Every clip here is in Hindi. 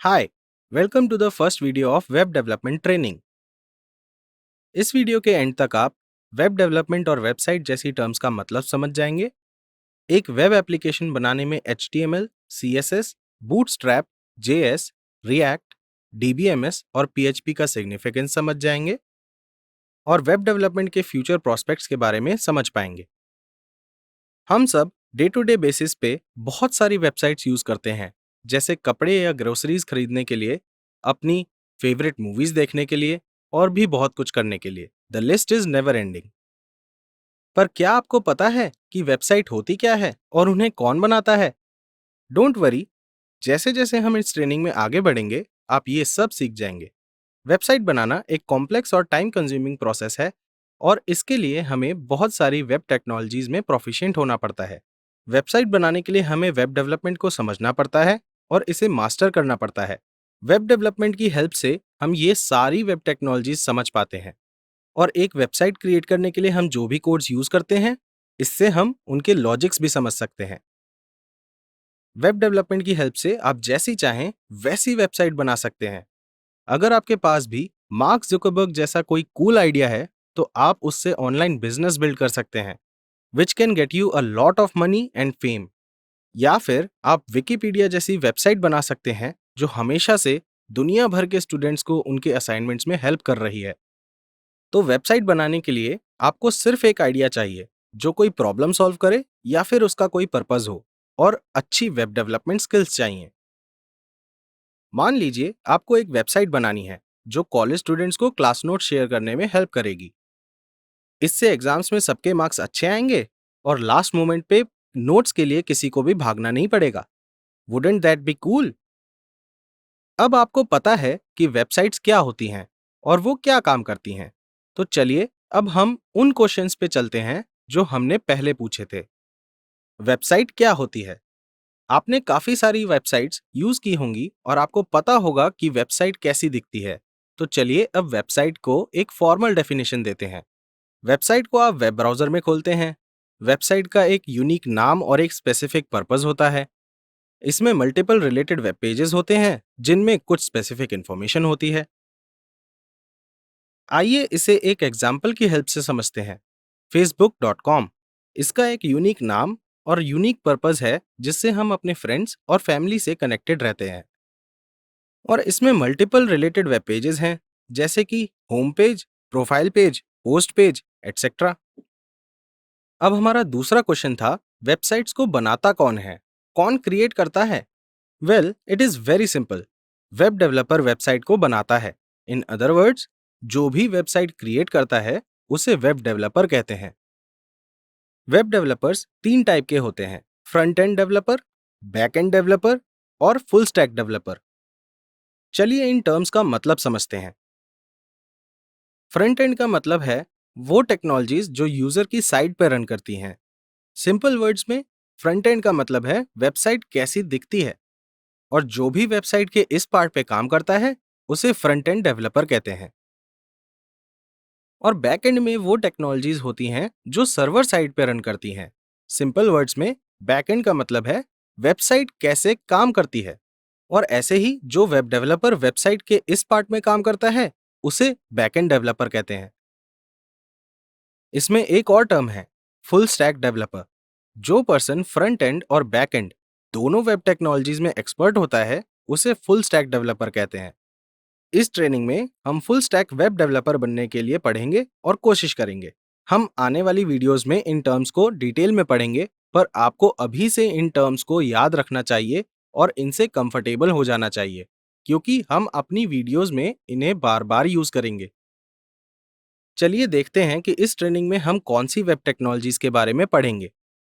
Hi, welcome to the first video of web development training. इस वीडियो के एंड तक आप वेब डेवलपमेंट और वेबसाइट जैसी टर्म्स का मतलब समझ जाएंगे। एक वेब एप्लीकेशन बनाने में HTML, CSS, bootstrap, JS, react, DBMS और PHP का सिग्निफिकेंस समझ जाएंगे और वेब डेवलपमेंट के फ्यूचर प्रोस्पेक्ट्स के बारे में समझ पाएंगे। हम सब डे टू डे बेसिस पे बहुत सारी वेबसाइट्स यूज करते हैं, जैसे कपड़े या ग्रोसरीज खरीदने के लिए, अपनी फेवरेट मूवीज देखने के लिए और भी बहुत कुछ करने के लिए। The list is never ending. पर क्या आपको पता है कि वेबसाइट होती क्या है और उन्हें कौन बनाता है? डोंट वरी, जैसे जैसे हम इस ट्रेनिंग में आगे बढ़ेंगे, आप ये सब सीख जाएंगे। वेबसाइट बनाना एक कॉम्प्लेक्स और टाइम कंज्यूमिंग प्रोसेस है और इसके लिए हमें बहुत सारी वेब टेक्नोलॉजीज में प्रोफिशिएंट होना पड़ता है। वेबसाइट बनाने के लिए हमें वेब डेवलपमेंट को समझना पड़ता है और इसे मास्टर करना पड़ता है। वेब डेवलपमेंट की हेल्प से हम ये सारी वेब टेक्नोलॉजीज समझ पाते हैं और एक वेबसाइट क्रिएट करने के लिए हम जो भी कोड्स यूज करते हैं, इससे हम उनके लॉजिक्स भी समझ सकते हैं। वेब डेवलपमेंट की हेल्प से आप जैसी चाहें वैसी वेबसाइट बना सकते हैं। अगर आपके पास भी मार्क जुकरबर्ग जैसा कोई कूल आइडिया है, तो आप उससे ऑनलाइन बिजनेस बिल्ड कर सकते हैं, which can get you a lot of money and fame. या फिर आप विकिपीडिया जैसी वेबसाइट बना सकते हैं, जो हमेशा से दुनिया भर के स्टूडेंट्स को उनके असाइनमेंट्स में हेल्प कर रही है। तो वेबसाइट बनाने के लिए आपको सिर्फ एक आइडिया चाहिए, जो कोई प्रॉब्लम सॉल्व करे या फिर उसका कोई पर्पस हो, और अच्छी वेब डेवलपमेंट स्किल्स चाहिए। मान लीजिए आपको एक वेबसाइट बनानी है जो कॉलेज स्टूडेंट्स को क्लास नोट शेयर करने में हेल्प करेगी। इससे एग्जाम्स में सबके मार्क्स अच्छे आएंगे और लास्ट मोमेंट पे नोट्स के लिए किसी को भी भागना नहीं पड़ेगा। Wouldn't that be cool? अब आपको पता है कि वेबसाइट्स क्या होती हैं और वो क्या काम करती हैं। तो चलिए अब हम उन क्वेश्चंस पे चलते हैं जो हमने पहले पूछे थे। वेबसाइट क्या होती है? आपने काफी सारी वेबसाइट्स यूज की होंगी और आपको पता होगा कि वेबसाइट कैसी दिखती है। तो चलिए अब वेबसाइट को एक फॉर्मल डेफिनेशन देते हैं। वेबसाइट को आप वेब ब्राउजर में खोलते हैं। वेबसाइट का एक यूनिक नाम और एक स्पेसिफिक पर्पस होता है। इसमें मल्टीपल रिलेटेड वेब पेजेस होते हैं, जिनमें कुछ स्पेसिफिक इंफॉर्मेशन होती है। आइए इसे एक एग्जाम्पल की हेल्प से समझते हैं। facebook.com, इसका एक यूनिक नाम और यूनिक पर्पस है, जिससे हम अपने फ्रेंड्स और फैमिली से कनेक्टेड रहते हैं। और इसमें मल्टीपल रिलेटेड वेब पेजेस हैं, जैसे कि home page, profile page, post page, etcetera. अब हमारा दूसरा क्वेश्चन था, वेबसाइट्स को बनाता कौन है, कौन क्रिएट करता है? Well, it is very simple. Web developer website को बनाता है। इन अदर वर्ड्स, जो भी वेबसाइट क्रिएट करता है, उसे वेब डेवलपर कहते हैं। वेब डेवलपर्स तीन टाइप के होते हैं: front end developer, back end developer और फुल स्टैक डेवलपर। चलिए इन टर्म्स का मतलब समझते हैं। फ्रंट एंड का मतलब है वो टेक्नोलॉजीज जो यूजर की साइट पर रन करती हैं। सिंपल वर्ड्स में, फ्रंट एंड का मतलब है वेबसाइट कैसी दिखती है, और जो भी वेबसाइट के इस पार्ट पे काम करता है, उसे फ्रंट एंड डेवलपर कहते हैं। और बैक एंड में वो टेक्नोलॉजीज होती हैं जो सर्वर साइड पे रन करती हैं। सिंपल वर्ड्स में, बैक एंड का मतलब है वेबसाइट कैसे काम करती है, और ऐसे ही जो वेब डेवलपर वेबसाइट के इस पार्ट में काम करता है, उसे बैक एंड डेवलपर कहते हैं। इसमें एक और टर्म है, फुल स्टैक डेवलपर। जो पर्सन फ्रंट एंड और बैक एंड दोनों वेब टेक्नोलॉजीज में एक्सपर्ट होता है, उसे फुल स्टैक डेवलपर कहते हैं। इस ट्रेनिंग में हम फुल स्टैक वेब डेवलपर बनने के लिए पढ़ेंगे और कोशिश करेंगे। हम आने वाली वीडियोस में इन टर्म्स को डिटेल में पढ़ेंगे, पर आपको अभी से इन टर्म्स को याद रखना चाहिए और इनसे कंफर्टेबल हो जाना चाहिए, क्योंकि हम अपनी वीडियोस में इन्हें बार बार यूज करेंगे। चलिए देखते हैं कि इस ट्रेनिंग में हम कौन सी वेब टेक्नोलॉजीज के बारे में पढ़ेंगे।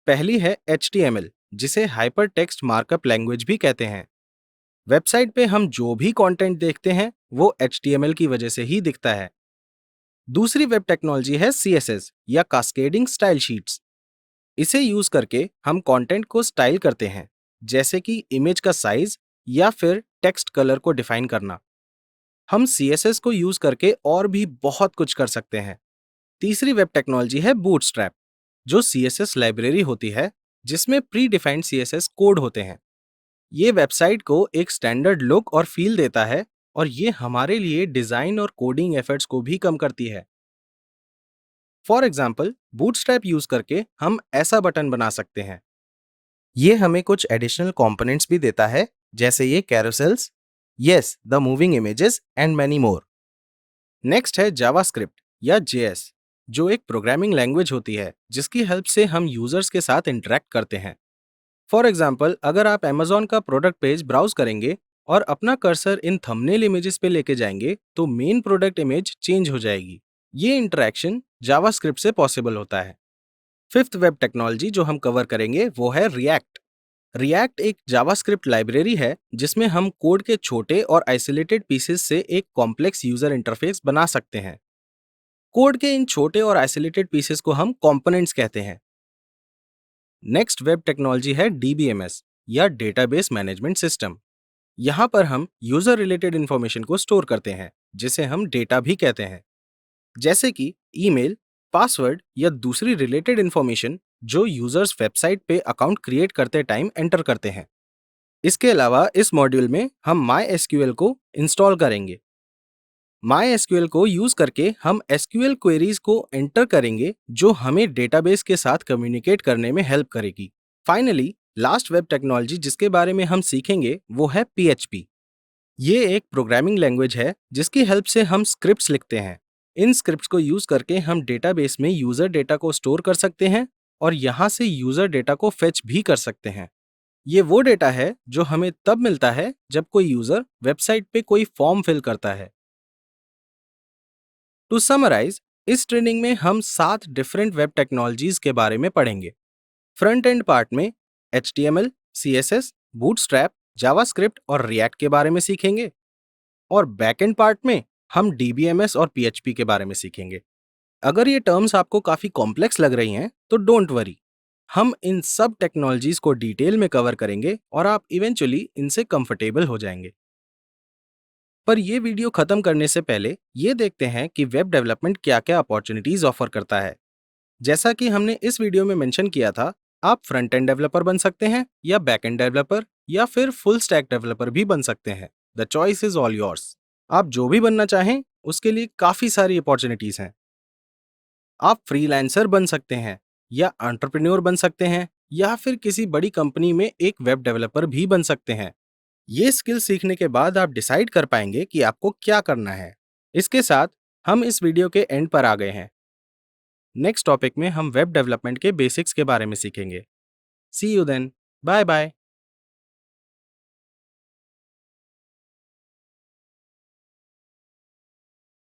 पहली है HTML, जिसे हाइपर टेक्स्ट मार्कअप लैंग्वेज भी कहते हैं। वेबसाइट पे हम जो भी कंटेंट देखते हैं, वो HTML की वजह से ही दिखता है। दूसरी वेब टेक्नोलॉजी है CSS या कास्केडिंग स्टाइल शीट्स। इसे यूज करके हम कंटेंट को स्टाइल करते हैं, जैसे कि इमेज का साइज या फिर टेक्स्ट कलर को डिफाइन करना। हम CSS को यूज करके और भी बहुत कुछ कर सकते हैं। तीसरी वेब टेक्नोलॉजी है बूटस्ट्रैप, जो CSS लाइब्रेरी होती है, जिसमें प्री डिफाइंड CSS कोड होते हैं। ये वेबसाइट को एक स्टैंडर्ड लुक और फील देता है और ये हमारे लिए डिजाइन और कोडिंग एफर्ट्स को भी कम करती है। फॉर एग्जाम्पल, बूटस्ट्रैप यूज करके हम ऐसा बटन बना सकते हैं। ये हमें कुछ एडिशनल कंपोनेंट्स भी देता है, जैसे ये carousels, yes the moving images and many more. Next है जावास्क्रिप्ट या जेएस, जो एक प्रोग्रामिंग लैंग्वेज होती है जिसकी हेल्प से हम यूजर्स के साथ इंटरेक्ट करते हैं। फॉर एग्जाम्पल, अगर आप Amazon का प्रोडक्ट पेज ब्राउज करेंगे और अपना कर्सर इन थंबनेल इमेजेस पे लेके जाएंगे तो मेन प्रोडक्ट इमेज चेंज हो जाएगी। ये इंटरेक्शन जावास्क्रिप्ट से पॉसिबल होता है। फिफ्थ वेब टेक्नोलॉजी जो हम कवर करेंगे वो है रिएक्ट। रिएक्ट एक जावास्क्रिप्ट लाइब्रेरी है जिसमें हम कोड के छोटे और आइसोलेटेड पीसेस से एक कॉम्प्लेक्स यूजर इंटरफेस बना सकते हैं। कोड के इन छोटे और आइसोलेटेड पीसेस को हम कंपोनेंट्स कहते हैं। नेक्स्ट वेब टेक्नोलॉजी है डीबीएमएस या डेटाबेस मैनेजमेंट सिस्टम। यहाँ पर हम यूजर रिलेटेड इंफॉर्मेशन को स्टोर करते हैं, जिसे हम डेटा भी कहते हैं, जैसे कि ईमेल, पासवर्ड या दूसरी रिलेटेड इंफॉर्मेशन जो यूजर्स वेबसाइट पे अकाउंट क्रिएट करते टाइम एंटर करते हैं। इसके अलावा इस मॉड्यूल में हम MySQL को इंस्टॉल करेंगे। MySQL को यूज करके हम SQL क्वेरीज को एंटर करेंगे जो हमें डेटाबेस के साथ कम्युनिकेट करने में हेल्प करेगी। फाइनली, लास्ट वेब टेक्नोलॉजी जिसके बारे में हम सीखेंगे वो है PHP। ये एक प्रोग्रामिंग लैंग्वेज है जिसकी हेल्प से हम स्क्रिप्ट्स लिखते हैं। इन स्क्रिप्ट्स को यूज करके हम डेटाबेस में यूजर डेटा को स्टोर कर सकते हैं और यहाँ से यूजर डेटा को फेच भी कर सकते हैं। ये वो डेटा है जो हमें तब मिलता है जब कोई यूजर वेबसाइट पे कोई फॉर्म फिल करता है। टू समराइज, इस ट्रेनिंग में हम 7 डिफरेंट वेब टेक्नोलॉजीज के बारे में पढ़ेंगे। फ्रंट एंड पार्ट में HTML, CSS, बूटस्ट्रैप, जावास्क्रिप्ट और रिएक्ट के बारे में सीखेंगे और बैक एंड पार्ट में हम DBMS और PHP के बारे में सीखेंगे। अगर ये टर्म्स आपको काफी कॉम्प्लेक्स लग रही हैं तो डोंट वरी, हम इन सब टेक्नोलॉजीज को डिटेल में कवर करेंगे और आप इवेंचुअली इनसे कंफर्टेबल हो जाएंगे। पर ये वीडियो खत्म करने से पहले ये देखते हैं कि वेब डेवलपमेंट क्या-क्या अपॉर्चुनिटीज ऑफर करता है। जैसा कि हमने इस वीडियो में मेंशन किया था, आप फ्रंट एंड डेवलपर बन सकते हैं या बैक एंड डेवलपर या फिर फुल स्टैक डेवलपर भी बन सकते हैं। The choice is all yours. आप जो भी बनना चाहें उसके लिए काफी सारी अपॉर्चुनिटीज हैं। आप फ्रीलांसर बन सकते हैं या एंटरप्रेन्योर बन सकते हैं या फिर किसी बड़ी कंपनी में एक वेब डेवलपर भी बन सकते हैं। ये स्किल सीखने के बाद आप डिसाइड कर पाएंगे कि आपको क्या करना है। इसके साथ हम इस वीडियो के एंड पर आ गए हैं। नेक्स्ट टॉपिक में हम वेब डेवलपमेंट के बेसिक्स के बारे में सीखेंगे। See you then. Bye bye.